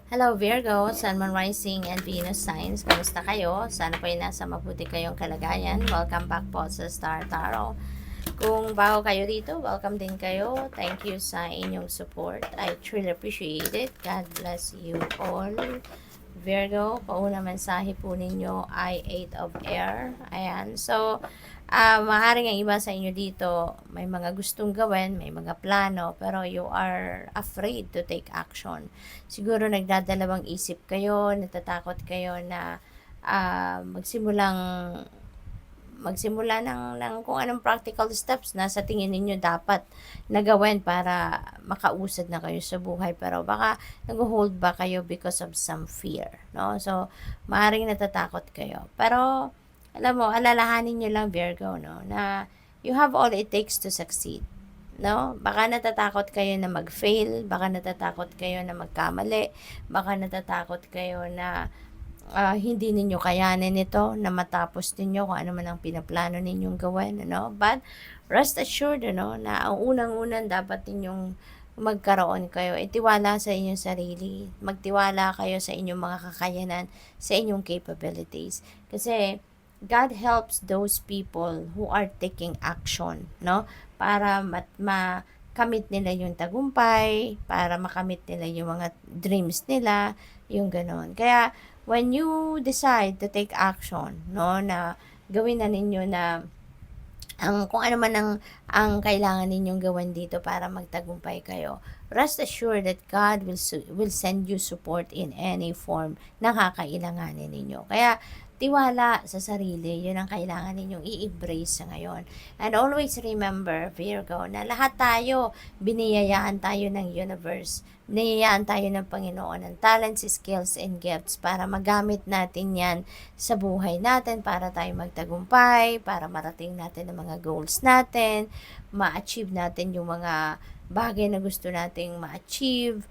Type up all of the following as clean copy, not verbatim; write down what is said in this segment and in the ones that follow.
Hello Virgo, Sun, Moon Rising, and Venus Signs. Kamusta kayo? Sana po ay nasa mabuti kayong kalagayan. Welcome back po sa Star Tarot. Kung bago kayo dito, welcome din kayo. Thank you sa inyong support. I truly appreciate it. God bless you all. Virgo, pauna mensahe po ninyo ay 8 of Air. Ayan. So, maaaring ang iba sa inyo dito, may mga gustong gawin, may mga plano, pero you are afraid to take action. Siguro nagdadalawang isip kayo, natatakot kayo na magsimula ng kung anong practical steps na sa tingin ninyo dapat nagawin para makausad na kayo sa buhay, pero baka nag-hold back kayo because of some fear, no? So, maaaring natatakot kayo. Pero, alam mo, alalahanin nyo lang, Virgo, no, na you have all it takes to succeed, no? Baka natatakot kayo na mag-fail, baka natatakot kayo na magkamali, baka natatakot kayo na hindi ninyo kayanin ito na matapos ninyo kung ano man ang pinaplano ninyong gawin, ano? But rest assured, ano, na ang unang-unang dapat ninyong magkaroon kayo, tiwala sa inyong sarili. Magtiwala kayo sa inyong mga kakayanan, sa inyong capabilities. Kasi God helps those people who are taking action, no? Para makamit nila yung tagumpay, para makamit nila yung mga dreams nila, yung ganon. Kaya, when you decide to take action, no, na gawin na ninyo na kung ano man ang kailangan ninyong gawin dito para magtagumpay kayo, rest assured that God will send you support in any form na kakailanganin ninyo. Kaya, tiwala sa sarili, yun ang kailangan ninyong i-embrace sa ngayon. And always remember, Virgo, na lahat tayo, biniyayaan tayo ng universe. Biniyayaan tayo ng Panginoon ng talents, skills, and gifts para magamit natin yan sa buhay natin, para tayo magtagumpay, para marating natin ang mga goals natin, ma-achieve natin yung mga bagay na gusto nating ma-achieve,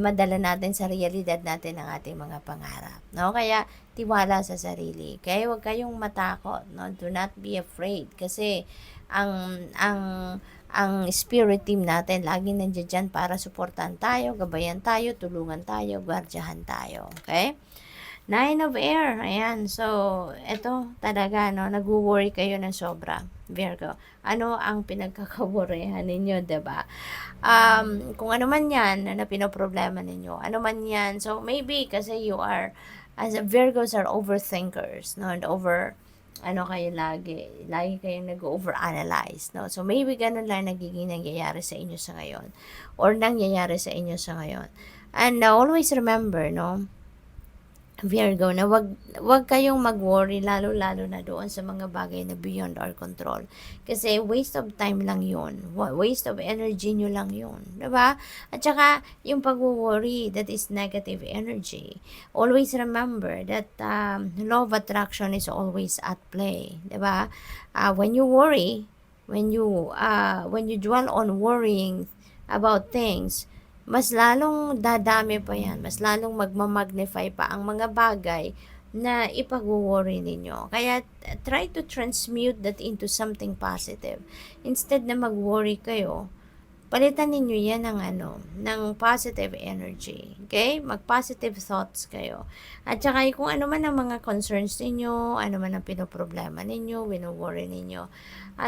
madala natin sa realidad natin ang ating mga pangarap, no? Kaya tiwala sa sarili. Kaya huwag kayong matakot, no? Do not be afraid kasi ang spirit team natin laging nandiyan dyan para suportahan tayo, gabayan tayo, tulungan tayo, gwardyahan tayo. Okay? 9 of Air. Ayan. So, ito talaga, no, nag-worry kayo ng sobra, Virgo. Ano ang pinagkakaworryhan ninyo, 'di ba? Kung ano man 'yan na pinoproblema ninyo, ano man 'yan. So, maybe kasi you are, as a Virgos are overthinkers, no, and ano kayo lagi kayong nag-overanalyze, no? So, maybe ganun lang nagiging nangyayari sa inyo sa ngayon, or nangyayari sa inyo sa ngayon. And always remember, no, Virgo, na wag kayong mag-worry lalo-lalo na doon sa mga bagay na beyond our control. Kasi waste of time lang 'yun. Waste of energy nyo lang 'yun, 'di ba? At saka yung pag-worry, that is negative energy. Always remember that law of attraction is always at play, 'di ba? When you worry, when you dwell on worrying about things, mas lalong dadami pa yan, mas lalong magmamagnify pa ang mga bagay na ipag-worry ninyo. Kaya try to transmute that into something positive. Instead na mag-worry kayo, palitan ninyo yan ng positive energy. Okay? Mag-positive thoughts kayo. At saka kung ano man ang mga concerns ninyo, ano man ang pinoproblema ninyo, wino-worry ninyo,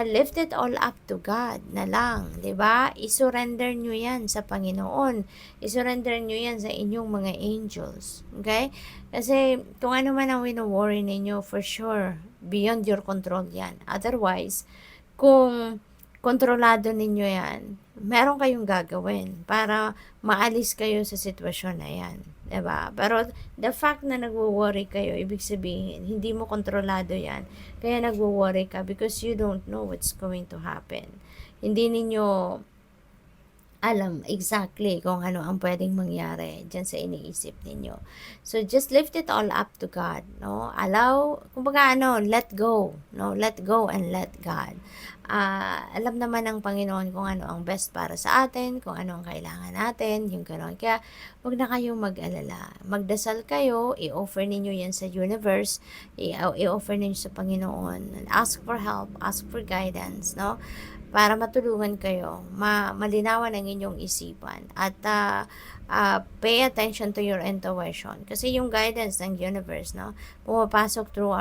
lift it all up to God na lang. 'Di ba? I-surrender nyo yan sa Panginoon. I-surrender nyo yan sa inyong mga angels. Okay? Kasi kung ano man ang wino-worry ninyo, for sure, beyond your control yan. Otherwise, kung kontrolado ninyo yan, meron kayong gagawin para maalis kayo sa sitwasyon na yan. Diba? Pero the fact na nagwo-worry kayo, ibig sabihin, hindi mo kontrolado yan. Kaya nagwo-worry ka because you don't know what's going to happen. Hindi ninyo alam exactly kung ano ang pwedeng mangyari dyan sa iniisip ninyo. So, just lift it all up to God, no? Allow, kumbaga let go, no? Let go and let God. Alam naman ng Panginoon kung ano ang best para sa atin, kung ano ang kailangan natin, yung gano'n. Kaya, huwag na kayong mag-alala. Magdasal kayo, i-offer ninyo yan sa universe, i-offer ninyo sa Panginoon, ask for help, ask for guidance, no? para matulungan kayo, malinawan ang inyong isipan at pay attention to your intuition. Kasi yung guidance ng universe, no, pumapasok through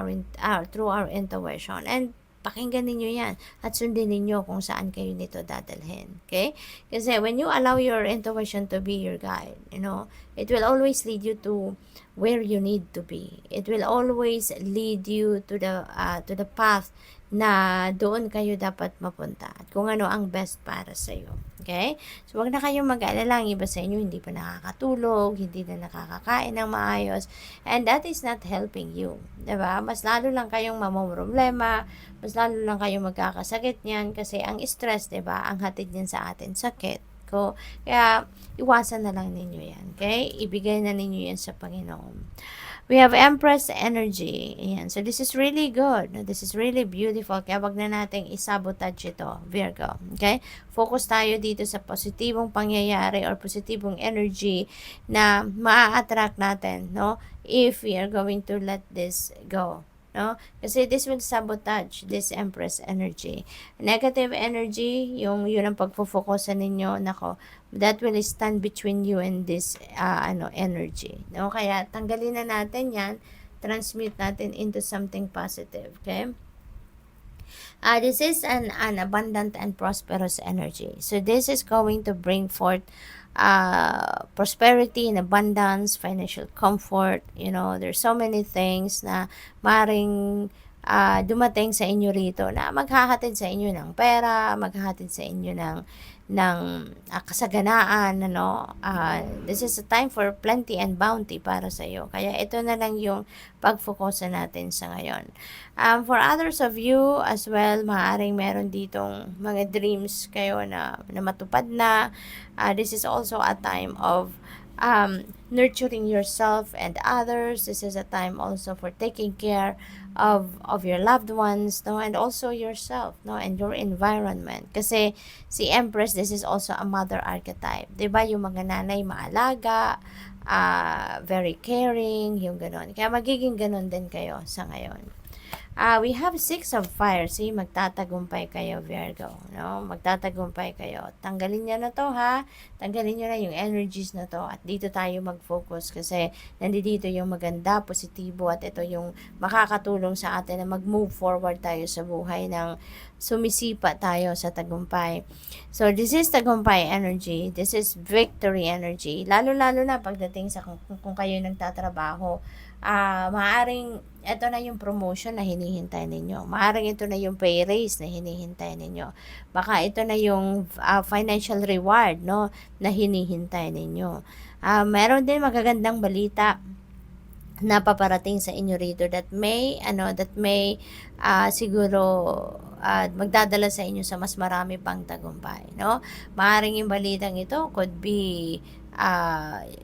our intuition. And pakinggan ninyo yan at sundin ninyo kung saan kayo nito dadalhin. Okay? Kasi when you allow your intuition to be your guide, it will always lead you to where you need to be. It will always lead you to the path na doon kayo dapat mapunta at kung ano ang best para sa iyo. Okay? So, wag na kayong mag-alala. Ang iba sa inyo hindi pa nakakatulog, hindi na nakakakain ng maayos, and that is not helping you. Diba? Mas lalo lang kayong mamomroblema, mas lalo lang kayong magkakasakit niyan kasi ang stress, diba, ang hatid niyan sa atin, sakit. Kaya, iwasan na lang ninyo yan. Okay? Ibigay na ninyo yan sa Panginoon. We have Empress energy. Ayan. So, this is really good. This is really beautiful. Kaya wag na nating isabotage ito, Virgo. Okay? Focus tayo dito sa positibong pangyayari or positibong energy na maa-attract natin, no? If we are going to let this go. No? Kasi this will sabotage this Empress energy. Negative energy, yun ang pagpo-focusan ninyo, nako, that will stand between you and this energy. No? Kaya tanggalin na natin yan, transmute natin into something positive. Okay? This is an abundant and prosperous energy. So this is going to bring forth prosperity and abundance, financial comfort. There's so many things na maring dumating sa inyo rito na maghahatid sa inyo ng pera, maghahatid sa inyo ng kasaganaan, this is a time for plenty and bounty para sa iyo. Kaya ito na lang yung pag-focusan natin sa ngayon. For others of you as well, maaaring meron ditong mga dreams kayo na matupad na. This is also a time of nurturing yourself and others. This is a time also for taking care of your loved ones, and also yourself, and your environment. Kasi si Empress, this is also a mother archetype. 'Di ba? Yung mga nanay maalaga, very caring, yung ganon. Kaya magiging ganon din kayo sa ngayon. We have 6 of fire. See, magtatagumpay kayo, Virgo. No? Magtatagumpay kayo. Tanggalin niyo na to, ha? Tanggalin niyo na yung energies na to. At dito tayo mag-focus kasi nandito yung maganda, positibo, at ito yung makakatulong sa atin na mag-move forward tayo sa buhay ng sumisipa tayo sa tagumpay. So, this is tagumpay energy. This is victory energy. Lalo-lalo na pagdating sa kung kayo nagtatrabaho. Maaring ito na yung promotion na hinihintay ninyo. Maaring ito na yung pay raise na hinihintay ninyo. Baka ito na yung financial reward, no, na hinihintay ninyo. Meron din magagandang balita na paparating sa inyo rito that may siguro magdadala sa inyo sa mas marami pang tagumpay, no? Maaring yung balitang ito could be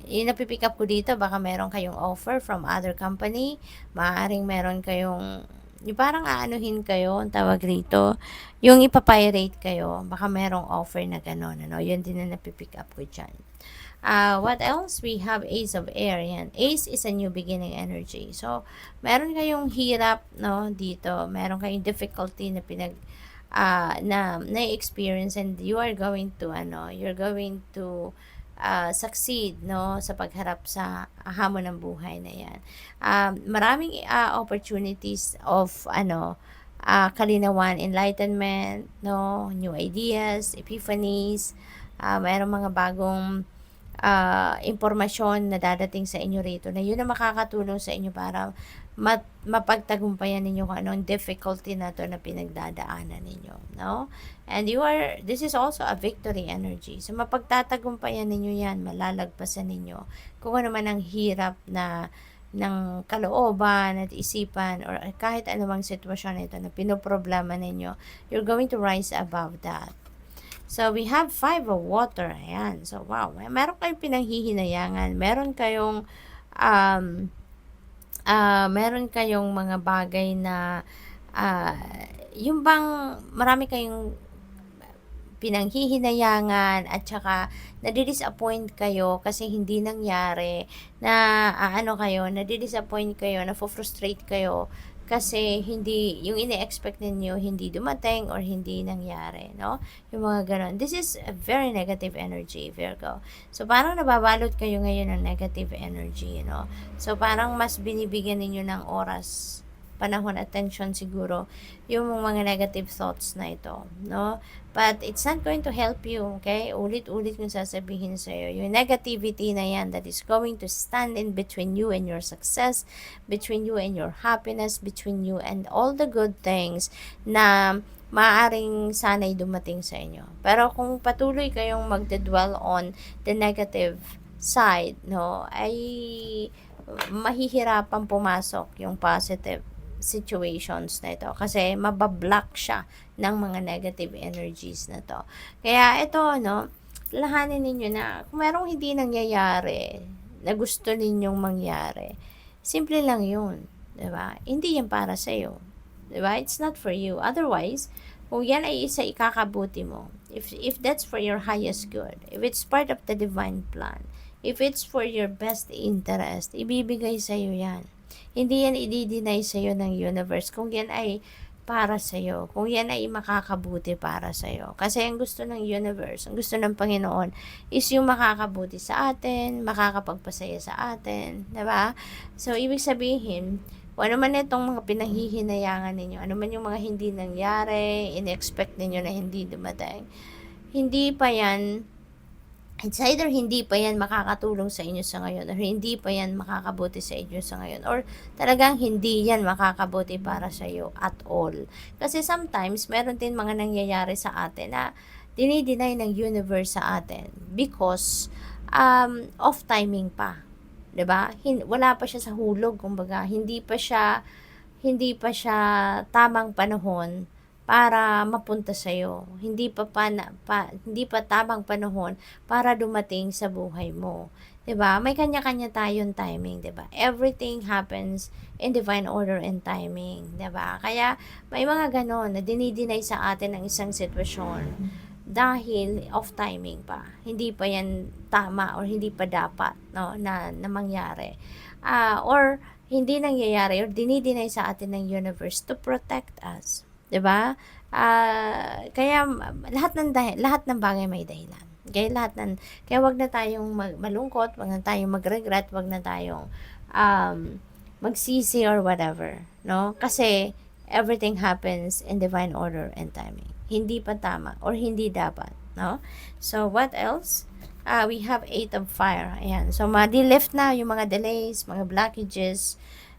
yung napipick up ko dito, baka meron kayong offer from other company, maaring meron kayong yung parang aanuhin kayo, ang tawag rito, yung ipapirate kayo, baka merong offer na gano'n, yun din na napipick up ko dyan. What else? We have Ace of Air. Yan. Ace is a new beginning energy. So, meron kayong hirap, no, dito. Meron kayong difficulty na na-experience, and you are going to, succeed, no, sa pagharap sa hamon ng buhay na yan. Maraming opportunities of, kalinawan, enlightenment, no, new ideas, epiphanies, mayroong mga bagong impormasyon na dadating sa inyo rito na yun na makakatulong sa inyo para mapagtagumpayan ninyo kung anong difficulty na to na pinagdadaanan ninyo, no? And this is also a victory energy. So, mapagtatagumpayan ninyo yan, malalagpasan ninyo kung ano man ang hirap ng kalooban at isipan or kahit anumang sitwasyon ito na pinoproblema ninyo, you're going to rise above that. So, we have 5 of water. Ayan. So, wow. Meron kayong pinanghihinayangan. Meron kayong mga bagay na yung bang marami kayong pinanghihinayangan at saka nadi-disappoint kayo kasi hindi nangyari na nadi-disappoint kayo, na-frustrate kayo kasi hindi, yung ine-expect ninyo hindi dumating or hindi nangyari, no? Yung mga ganon. This is a very negative energy, Virgo. So, parang nababalot kayo ngayon ng negative energy, no? So, parang mas binibigyan ninyo ng oras, panahon, attention siguro yung mga negative thoughts na ito, no? But it's not going to help you, okay? Ulit-ulit kong sasabihin sa'yo, yung negativity na yan that is going to stand in between you and your success, between you and your happiness, between you and all the good things na maaaring sanay dumating sa inyo. Pero kung patuloy kayong magdedwell on the negative side, no, ay mahihirapan pumasok yung positive situations na ito kasi mabablock siya ng mga negative energies na to. Kaya ito, no, lahanin ninyo na kung merong hindi nangyayari na gusto ninyong mangyari, simple lang yun, diba? Hindi yan para sa'yo, diba? It's not for you. Otherwise, kung yan ay isa ikakabuti mo, if that's for your highest good, if it's part of the divine plan, if it's for your best interest, ibibigay sa'yo yan. Hindi yan i-deny sa'yo ng universe kung yan ay para sa'yo, kung yan ay makakabuti para sa'yo. Kasi ang gusto ng universe, ang gusto ng Panginoon is yung makakabuti sa atin, makakapagpasaya sa atin, diba? So, ibig sabihin, kung ano man itong mga pinaghihinayangan ninyo, ano man yung mga hindi nangyari, in-expect ninyo na hindi dumating, hindi pa yan, it's either hindi pa yan makakatulong sa inyo sa ngayon or hindi pa yan makakabuti sa inyo sa ngayon or talagang hindi yan makakabuti para sa iyo at all. Kasi sometimes, meron din mga nangyayari sa atin na dinideny ng universe sa atin because off timing pa. 'Di ba? Wala pa siya sa hulog, kumbaga, hindi pa siya tamang panahon para mapunta sa iyo. Hindi pa tamang panahon para dumating sa buhay mo. 'Di ba? May kanya-kanya tayong timing, 'di ba? Everything happens in divine order and timing, 'di ba? Kaya may mga ganon na dinideny sa atin ng isang sitwasyon dahil off timing pa. Hindi pa yan tama or hindi pa dapat, no, na mangyari. Or hindi nangyayari or dinideny sa atin ng universe to protect us. 'Di ba? Kaya lahat ng bagay may dahilan. Kaya wag na tayong malungkot, wag na tayong magregret, wag na tayong magsisi or whatever, no? Kasi everything happens in divine order and timing. Hindi pa tama or hindi dapat, no? So what else? We have 8 of fire. Ayan. So, ma-lift na yung mga delays, mga blockages,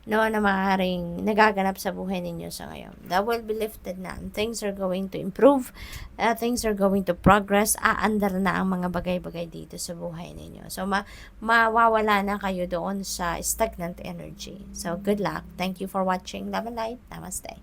no, na maaaring nagaganap sa buhay ninyo sa ngayon. That will be lifted na. Things are going to improve. Things are going to progress. Aandar na ang mga bagay-bagay dito sa buhay ninyo. So, mawawala na kayo doon sa stagnant energy. So, good luck. Thank you for watching. Love and light. Namaste.